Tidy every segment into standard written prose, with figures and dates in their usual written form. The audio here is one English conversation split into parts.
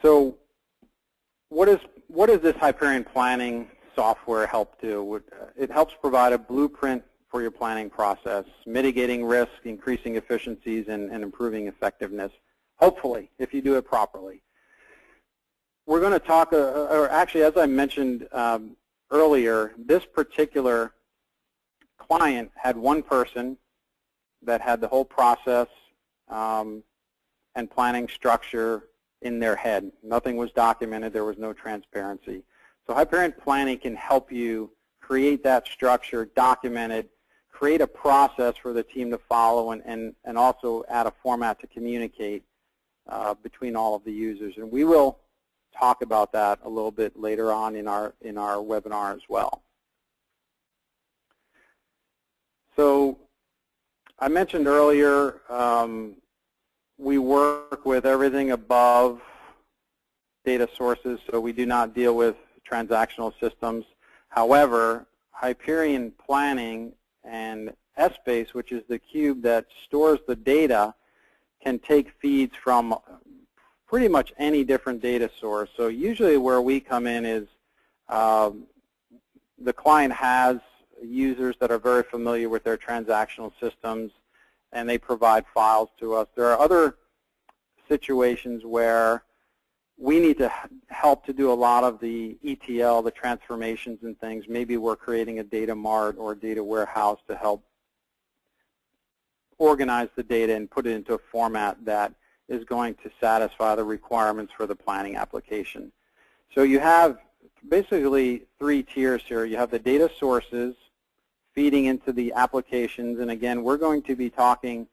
So what does this Hyperion Planning software help do? It helps provide a blueprint for your planning process, mitigating risk, increasing efficiencies, and improving effectiveness, hopefully, if you do it properly. We're going to talk, or actually, as I mentioned earlier, this particular client had one person that had the whole process and planning structure in their head. Nothing was documented. There was no transparency. So Hyperion Planning can help you create that structure, document it, create a process for the team to follow, and also add a format to communicate between all of the users. And we will talk about that a little bit later on in our webinar as well. So I mentioned earlier we work with everything above data sources, so we do not deal with transactional systems. However, Hyperion Planning and Essbase, which is the cube that stores the data, can take feeds from pretty much any different data source. So usually where we come in is the client has users that are very familiar with their transactional systems, and they provide files to us. There are other situations where we need to help to do a lot of the ETL, the transformations and things. Maybe we're creating a data mart or a data warehouse to help organize the data and put it into a format that is going to satisfy the requirements for the planning application. So you have basically three tiers here. You have the data sources feeding into the applications, and again, we're going to be talking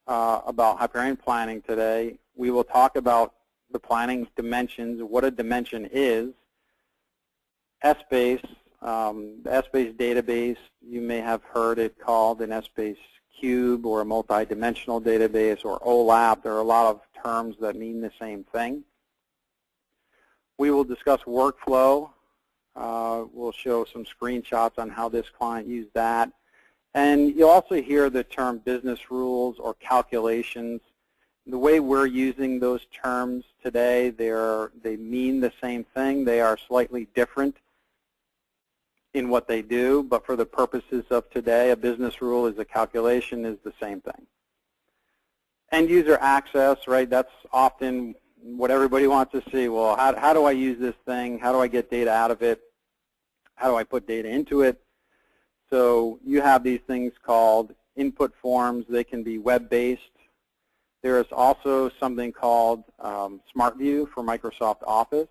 about Hyperion Planning today. We will talk about the planning dimensions, what a dimension is. Essbase, the Essbase database, you may have heard it called an Essbase cube or a multi-dimensional database or OLAP. There are a lot of terms that mean the same thing. We will discuss workflow. We'll show some screenshots on how this client used that. And you'll also hear the term business rules or calculations. The way we're using those terms today, they mean the same thing. They are slightly different in what they do, but for the purposes of today, a business rule is a calculation, is the same thing. End user access, right? That's often what everybody wants to see. Well, how do I use this thing? How do I get data out of it? How do I put data into it? So you have these things called input forms. They can be web-based. There is also something called SmartView for Microsoft Office.